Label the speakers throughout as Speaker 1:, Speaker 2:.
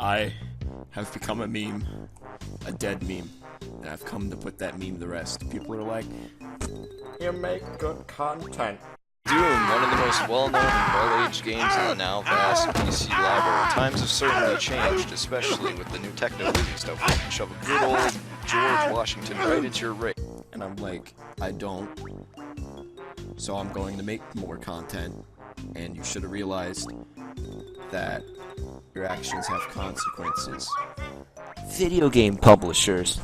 Speaker 1: I have become a meme, a dead meme, and I've come to put that meme to rest. People are like, you make good content.
Speaker 2: Doom, one of the most well-known and well-aged games in the now vast PC library. Times have certainly changed, especially with the new techno-music stuff. You can shove a good old George Washington right into your rig.
Speaker 1: And I'm like, I don't. So I'm going to make more content, and you should have realized that your actions have consequences.
Speaker 3: Video game publishers.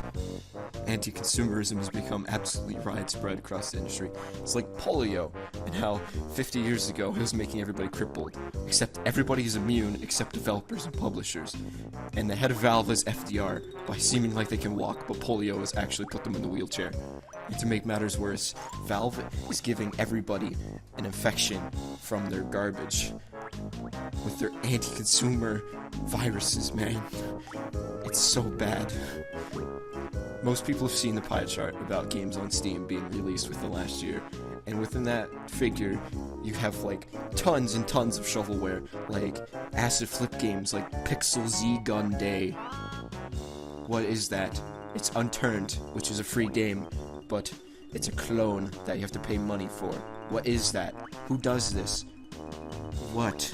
Speaker 1: Anti-consumerism has become absolutely widespread across the industry. It's like polio, and how 50 years ago it was making everybody crippled. Except everybody's immune except developers and publishers. And the head of Valve is FDR, by seeming like they can walk, but polio has actually put them in the wheelchair. And to make matters worse, Valve is giving everybody an infection from their garbage. With their anti-consumer viruses, man. It's so bad. Most people have seen the pie chart about games on Steam being released within the last year, and within that figure, you have like tons and tons of shovelware, like acid flip games like Pixel Z Gun Day. What is that? It's Unturned, which is a free game, but it's a clone that you have to pay money for. What is that? Who does this? What?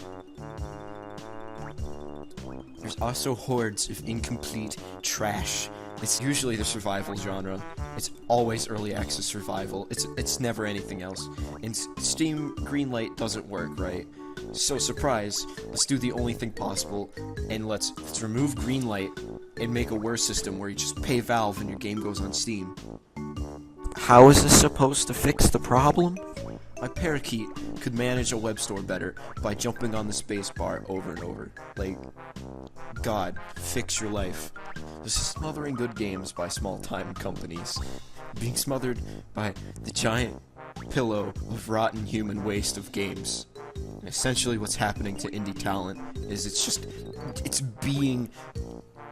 Speaker 1: There's also hordes of incomplete trash. It's usually the survival genre. It's always early access survival. It's never anything else. And Steam Greenlight doesn't work, right? So surprise, let's do the only thing possible, and let's remove Greenlight and make a worse system where you just pay Valve and your game goes on Steam.
Speaker 3: How is this supposed to fix the problem?
Speaker 1: My parakeet could manage a web store better by jumping on the space bar over and over. Like, God, fix your life. This is smothering good games by small-time companies. Being smothered by the giant pillow of rotten human waste of games. And essentially what's happening to indie talent is it's being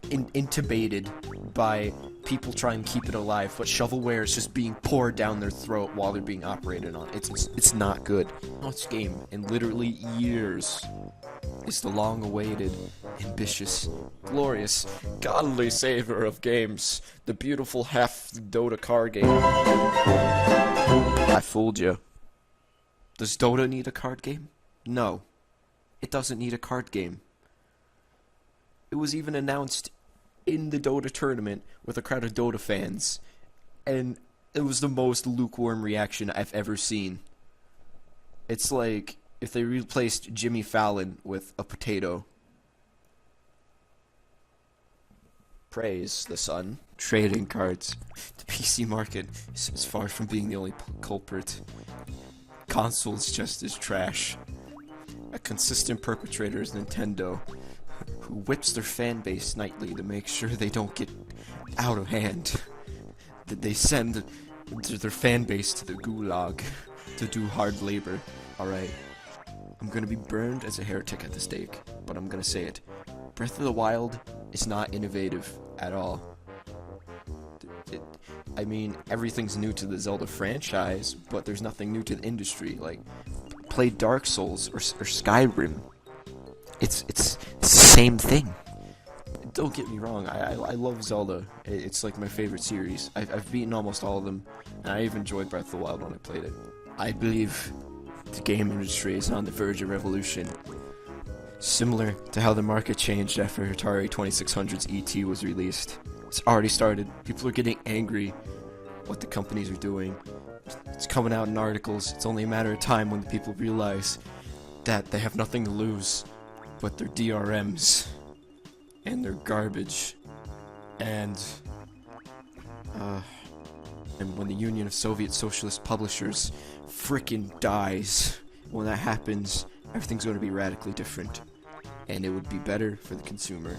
Speaker 1: intubated by people trying to keep it alive, but shovelware is just being poured down their throat while they're being operated on. It's not good. This game, in literally years, is the long-awaited, ambitious, glorious, godly savor of games. The beautiful half-Dota card game. I fooled you. Does Dota need a card game? No. It doesn't need a card game. It was even announced in the Dota tournament with a crowd of Dota fans, and it was the most lukewarm reaction I've ever seen. It's like if they replaced Jimmy Fallon with a potato. Praise the sun. Trading cards. The PC market is far from being the only culprit. Consoles just as trash. A consistent perpetrator is Nintendo, who whips their fan base nightly to make sure they don't get out of hand. That they send their fan base to the gulag to do hard labor. Alright, I'm gonna be burned as a heretic at the stake, but I'm gonna say it. Breath of the Wild is not innovative at all. I mean, everything's new to the Zelda franchise, but there's nothing new to the industry. Like, play Dark Souls or Skyrim. It's the same thing. Don't get me wrong, I love Zelda. It's like my favorite series. I've beaten almost all of them, and I even enjoyed Breath of the Wild when I played it. I believe the game industry is on the verge of revolution. Similar to how the market changed after Atari 2600's ET was released. It's already started. People are getting angry what the companies are doing. It's coming out in articles. It's only a matter of time when the people realize that they have nothing to lose but their DRMs and their garbage. And when the Union of Soviet Socialist Publishers frickin' dies, when that happens, everything's going to be radically different. And it would be better for the consumer.